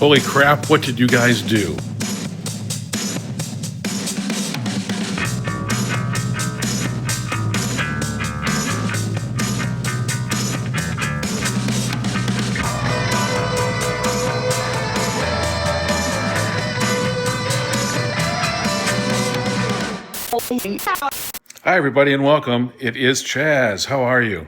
Holy crap, what did you guys do? Hi, everybody, and welcome. It is Chaz. How are you?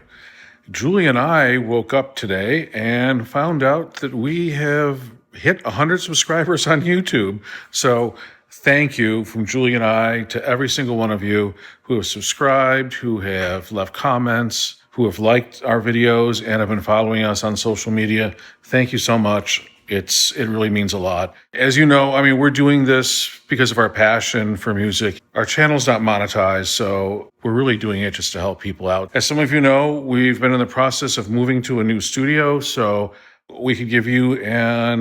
Julie and I woke up today and found out that we have hit 100 subscribers on YouTube. So thank you from Julie and I to every single one of you who have subscribed, who have left comments, who have liked our videos and have been following us on social media. Thank you so much. It really means a lot. As you know, we're doing this because of our passion for music. Our channel's not monetized, so we're really doing it just to help people out. As some of you know, we've been in the process of moving to a new studio, so we could give you a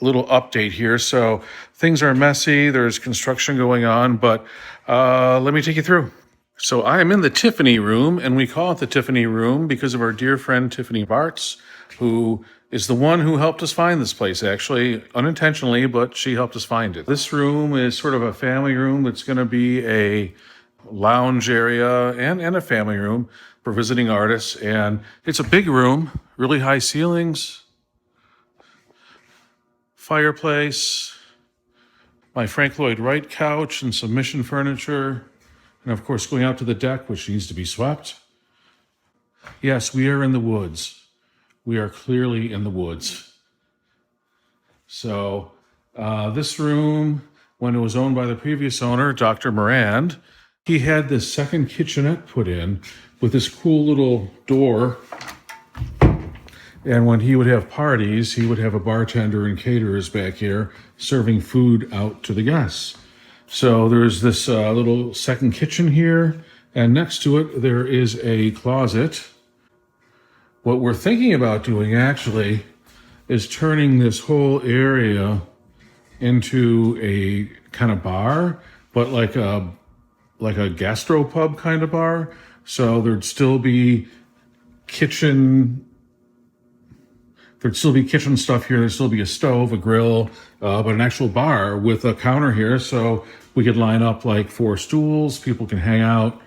little update here. So things are messy, there's construction going on, but let me take you through. So I am in the Tiffany Room, and we call it the Tiffany Room because of our dear friend Tiffany Bartz, who is the one who helped us find this place, actually, unintentionally, but she helped us find it. This room is sort of a family room that's going to be a lounge area and a family room for visiting artists. And it's a big room, really high ceilings, fireplace, my Frank Lloyd Wright couch and some Mission furniture, and of course going out to the deck, which needs to be swept. Yes, we are in the woods. We are clearly in the woods. So this room, when it was owned by the previous owner, Dr. Morand, he had this second kitchenette put in with this cool little door. And when he would have parties, he would have a bartender and caterers back here serving food out to the guests. So there's this little second kitchen here, and next to it there is a closet. What we're thinking about doing actually is turning this whole area into a kind of bar, but like a gastropub kind of bar. So there'd still be kitchen stuff here. There'd still be a stove, a grill, but an actual bar with a counter here. So we could line up like 4 stools. People can hang out.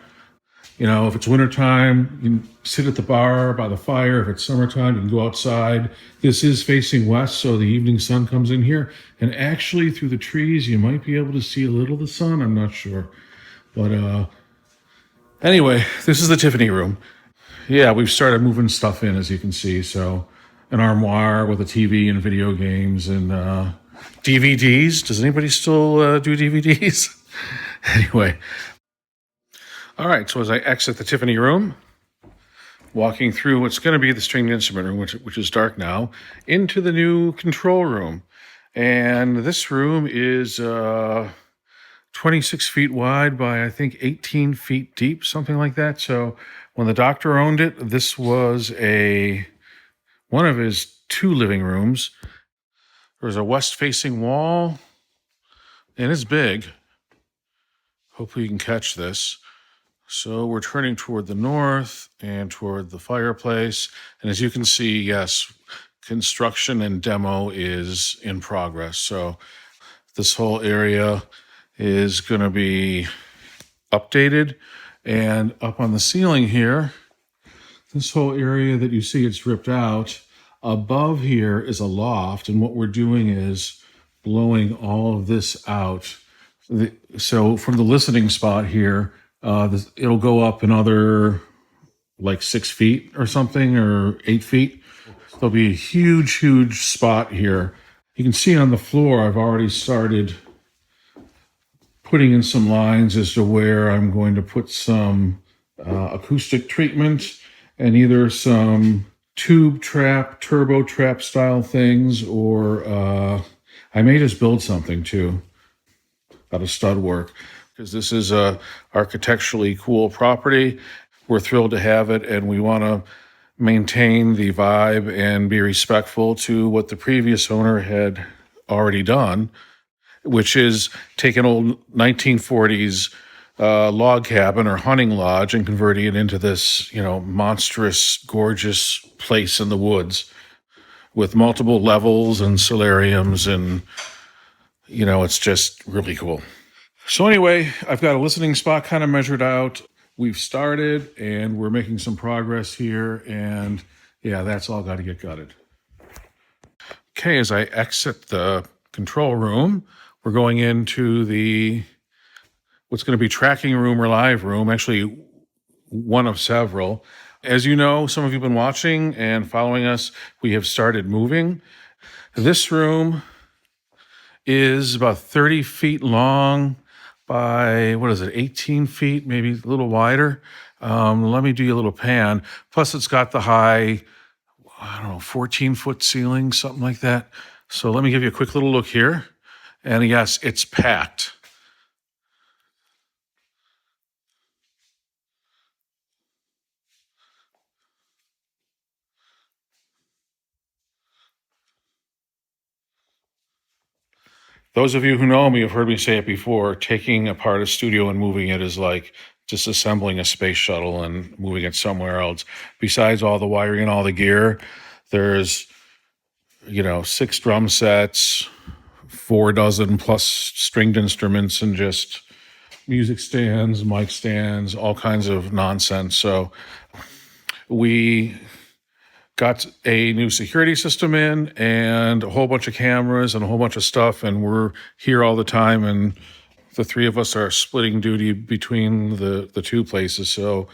You know, if it's wintertime, you can sit at the bar by the fire. If it's summertime, you can go outside. This is facing west, so the evening sun comes in here. And actually, through the trees, you might be able to see a little of the sun. I'm not sure. But anyway, this is the Tiffany Room. Yeah, we've started moving stuff in, as you can see. So an armoire with a TV and video games and DVDs. Does anybody still do DVDs? Anyway. All right, so as I exit the Tiffany Room, walking through what's going to be the stringed instrument room, which is dark now, into the new control room. And this room is 26 feet wide by, I think, 18 feet deep, something like that. So when the doctor owned it, this was one of his 2 living rooms. There's a west-facing wall, and it's big. Hopefully you can catch this. So we're turning toward the north and toward the fireplace. And as you can see, yes, construction and demo is in progress. So this whole area is going to be updated. And up on the ceiling here, this whole area that you see it's ripped out, above here is a loft. And what we're doing is blowing all of this out. So from the listening spot here, it'll go up another like 6 feet or something, or 8 feet. There'll be a huge, huge spot here. You can see on the floor, I've already started putting in some lines as to where I'm going to put some acoustic treatment and either some tube trap, turbo trap style things, or I may just build something too out of stud work. Because this is a architecturally cool property. We're thrilled to have it, and we want to maintain the vibe and be respectful to what the previous owner had already done, which is take an old 1940s log cabin or hunting lodge and converting it into this, monstrous, gorgeous place in the woods. with multiple levels and solariums, and it's just really cool. So anyway, I've got a listening spot kind of measured out. We've started and we're making some progress here, and yeah, that's all got to get gutted. Okay, as I exit the control room, we're going into what's going to be tracking room or live room, actually one of several. As you know, some of you have been watching and following us, we have started moving. This room is about 30 feet long by, 18 feet, maybe a little wider. Let me do you a little pan. Plus, it's got the high, 14-foot ceiling, something like that. So let me give you a quick little look here. And yes, it's packed. Those of you who know me have heard me say it before. Taking apart a studio and moving it is like disassembling a space shuttle and moving it somewhere else. Besides all the wiring and all the gear, there's 6 drum sets, 4 dozen plus stringed instruments, and just music stands, mic stands, all kinds of nonsense. So we got a new security system in and a whole bunch of cameras and a whole bunch of stuff, and we're here all the time, and the 3 of us are splitting duty between the 2 places. So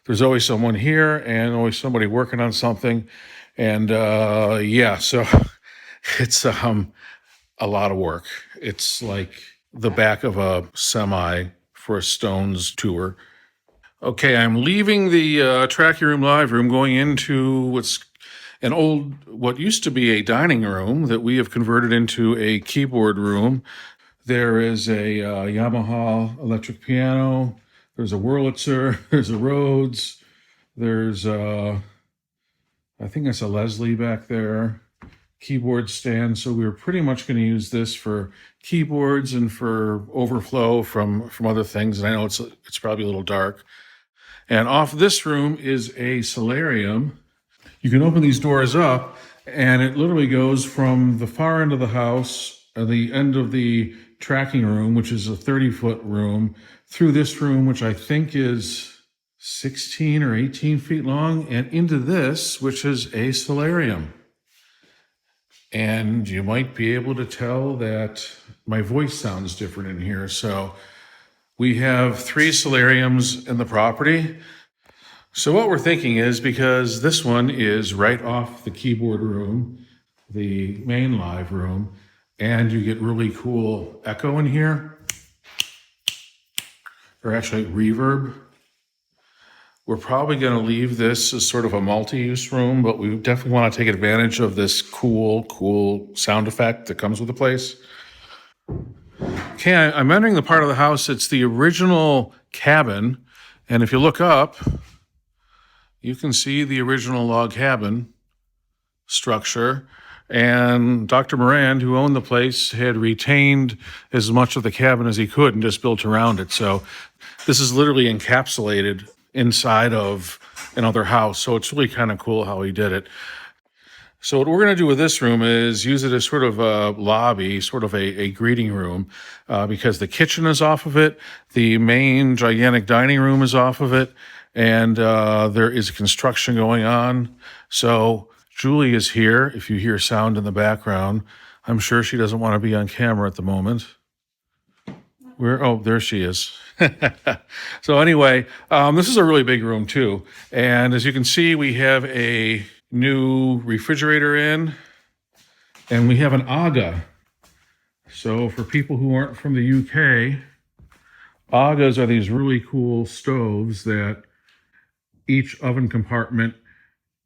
there's always someone here and always somebody working on something. And so it's a lot of work. It's like the back of a semi for a Stones tour. Okay, I'm leaving the tracking room live room, going into what used to be a dining room that we have converted into a keyboard room. There is a Yamaha electric piano. There's a Wurlitzer. There's a Rhodes. There's I think that's a Leslie back there. Keyboard stand. So we were pretty much going to use this for keyboards and for overflow from other things. And I know it's probably a little dark. And off this room is a solarium. You can open these doors up, and it literally goes from the far end of the house, the end of the tracking room, which is a 30-foot room, through this room, which I think is 16 or 18 feet long, and into this, which is a solarium. And you might be able to tell that my voice sounds different in here. So we have 3 solariums in the property. So what we're thinking is, because this one is right off the keyboard room, the main live room, and you get really cool echo in here, or actually reverb. We're probably going to leave this as sort of a multi-use room, but we definitely want to take advantage of this cool sound effect that comes with the place. Okay, I'm entering the part of the house. It's the original cabin, and if you look up, you can see the original log cabin structure. And Dr. Moran, who owned the place, had retained as much of the cabin as he could and just built around it. So this is literally encapsulated inside of another house. So it's really kind of cool how he did it. So what we're going to do with this room is use it as sort of a lobby, sort of a greeting room, because the kitchen is off of it. The main gigantic dining room is off of it. And there is construction going on. So Julie is here. If you hear sound in the background, I'm sure she doesn't want to be on camera at the moment. There she is. So anyway, this is a really big room too. And as you can see, we have a new refrigerator in, and we have an Aga. So for people who aren't from the UK, Agas are these really cool stoves that each oven compartment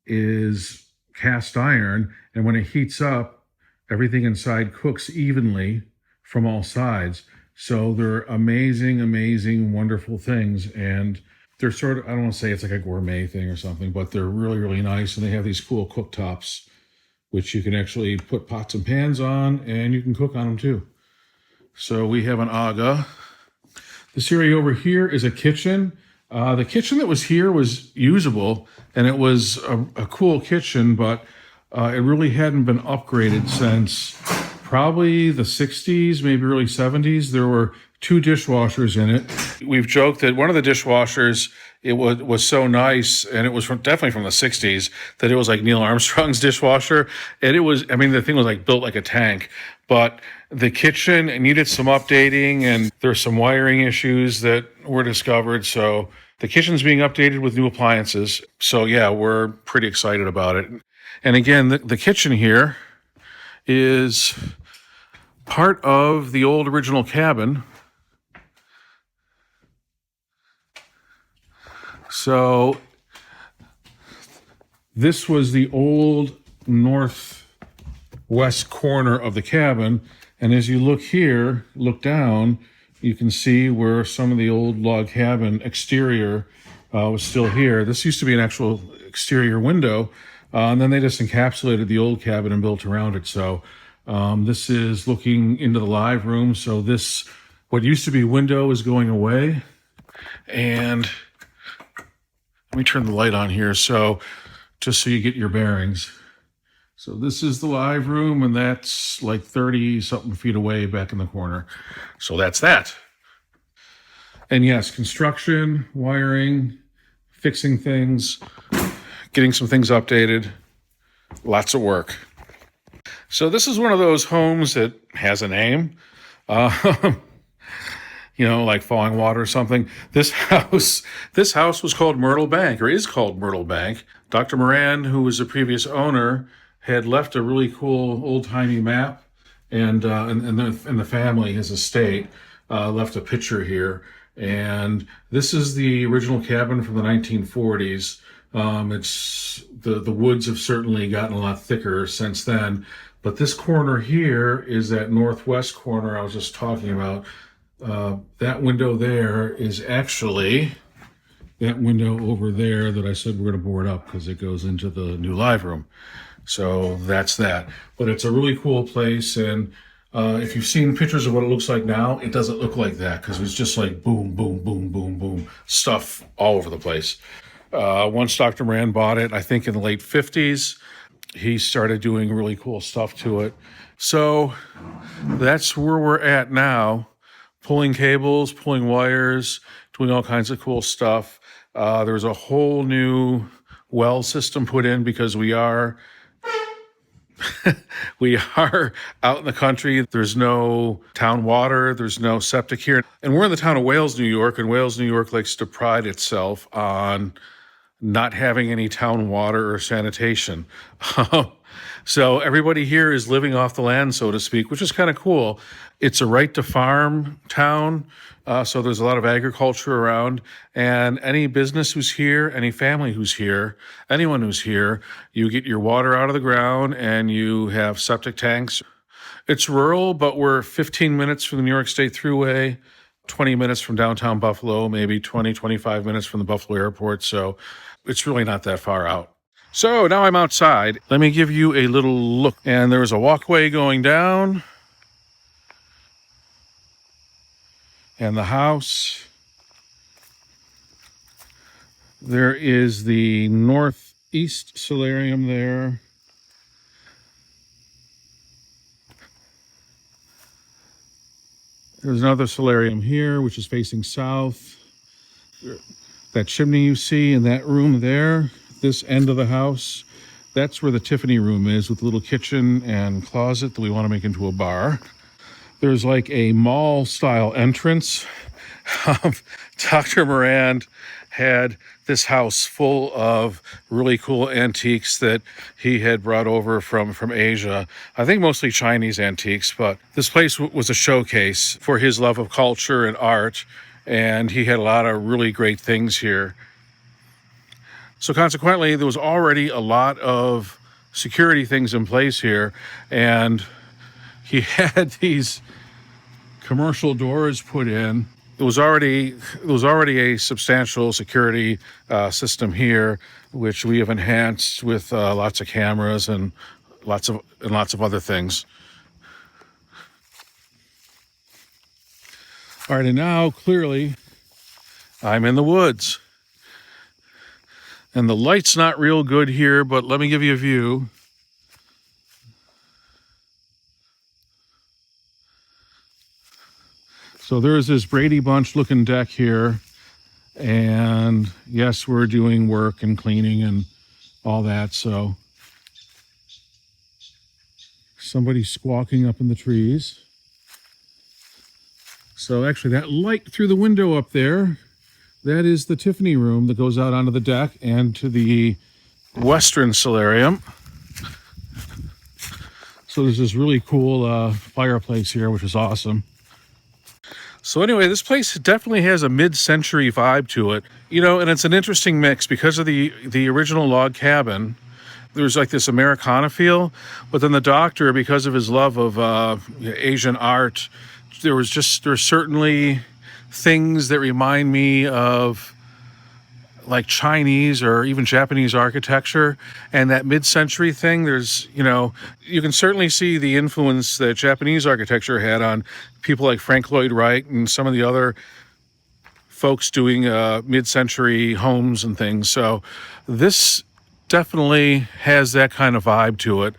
is cast iron, and when it heats up, everything inside cooks evenly from all sides. So they're amazing, wonderful things, and they're sort of, I don't want to say it's like a gourmet thing or something, but they're really nice, and they have these cool cooktops, which you can actually put pots and pans on, and you can cook on them too. So we have an Aga. This area over here is a kitchen. The kitchen that was here was usable, and it was a cool kitchen, but It really hadn't been upgraded since probably the 60s, maybe early 70s. There were two dishwashers in it. We've joked that one of the dishwashers, it was so nice, and it was definitely from the 60s, that it was like Neil Armstrong's dishwasher. And it was, I mean, the thing was like built like a tank. But the kitchen needed some updating, and there's some wiring issues that were discovered. So the kitchen's being updated with new appliances. So yeah, we're pretty excited about it. And again, the kitchen here is part of the old original cabin. So this was the old northwest corner of the cabin. And as you look here, look down, you can see where some of the old log cabin exterior was still here. This used to be an actual exterior window. And then they just encapsulated the old cabin and built around it. So this is looking into the live room. So this, what used to be window, is going away. And let me turn the light on here, so just so you get your bearings. So this is the live room, and that's like 30-something feet away back in the corner. So that's that. And yes, construction, wiring, fixing things, getting some things updated, lots of work. So this is one of those homes that has a name, like Falling Water or something. This house was called Myrtle Bank, or is called Myrtle Bank. Dr. Moran, who was the previous owner, had left a really cool old-timey map, and the family, his estate, left a picture here. And this is the original cabin from the 1940s. It's the woods have certainly gotten a lot thicker since then, but this corner here is that northwest corner I was just talking about. That window there is actually that window over there that I said we're going to board up because it goes into the new live room. So that's that. But it's a really cool place, and if you've seen pictures of what it looks like now, it doesn't look like that because it's just like boom, boom, boom, boom, boom, stuff all over the place. Once Dr. Moran bought it, I think in the late 50s, he started doing really cool stuff to it. So that's where we're at now, pulling cables, pulling wires, doing all kinds of cool stuff. There's a whole new well system put in because we are out in the country. There's no town water. There's no septic here. And we're in the town of Wales, New York, and Wales, New York likes to pride itself on not having any town water or sanitation. So everybody here is living off the land, so to speak, which is kind of cool. It's a right to farm town, so there's a lot of agriculture around. And any business who's here, any family who's here, anyone who's here, you get your water out of the ground and you have septic tanks. It's rural, but we're 15 minutes from the New York State Thruway, 20 minutes from downtown Buffalo, maybe 20, 25 minutes from the Buffalo airport. So it's really not that far out. So now I'm outside. Let me give you a little look. And there's a walkway going down. And the house. There is the northeast solarium there. There's another solarium here, which is facing south. That chimney you see in that room there, this end of the house, that's where the Tiffany Room is, with a little kitchen and closet that we want to make into a bar. There's like a mall-style entrance. Dr. Moran had this house full of really cool antiques that he had brought over from Asia. I think mostly Chinese antiques, but this place was a showcase for his love of culture and art, and he had a lot of really great things here. So consequently, there was already a lot of security things in place here, and he had these commercial doors put in. There was already a substantial security system here, which we have enhanced with lots of cameras and lots of other things. All right, and now clearly I'm in the woods. And the light's not real good here, but let me give you a view. So there's this Brady Bunch looking deck here. And yes, we're doing work and cleaning and all that. So somebody's squawking up in the trees. So actually that light through the window up there, that is the Tiffany Room that goes out onto the deck and to the western solarium. So there's this really cool fireplace here, which is awesome. So anyway, this place definitely has a mid-century vibe to it, you know, and it's an interesting mix because of the original log cabin. There's like this Americana feel, but then the doctor, because of his love of Asian art, there's certainly things that remind me of like Chinese or even Japanese architecture. And that mid-century thing, there's, you know, you can certainly see the influence that Japanese architecture had on people like Frank Lloyd Wright and some of the other folks doing mid-century homes and things. So this definitely has that kind of vibe to it.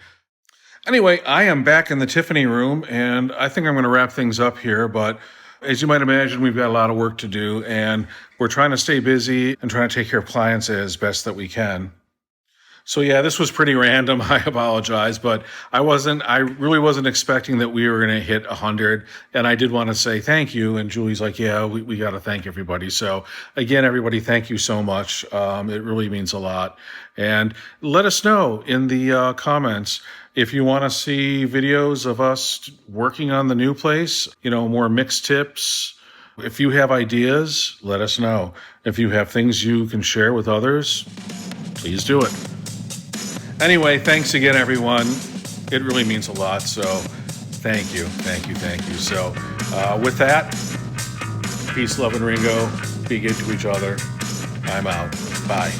Anyway, I am back in the Tiffany Room, and I think I'm going to wrap things up here, but as you might imagine, we've got a lot of work to do, and we're trying to stay busy and trying to take care of clients as best that we can. So yeah, this was pretty random. I apologize, but I really wasn't expecting that we were going to hit 100. And I did want to say thank you. And Julie's like, yeah, we got to thank everybody. So again, everybody, thank you so much. It really means a lot. And let us know in the comments if you want to see videos of us working on the new place, you know, more mixed tips. If you have ideas, let us know. If you have things you can share with others, please do it. Anyway, thanks again, everyone. It really means a lot, so thank you. So with that, peace, love, and Ringo. Be good to each other. I'm out. Bye.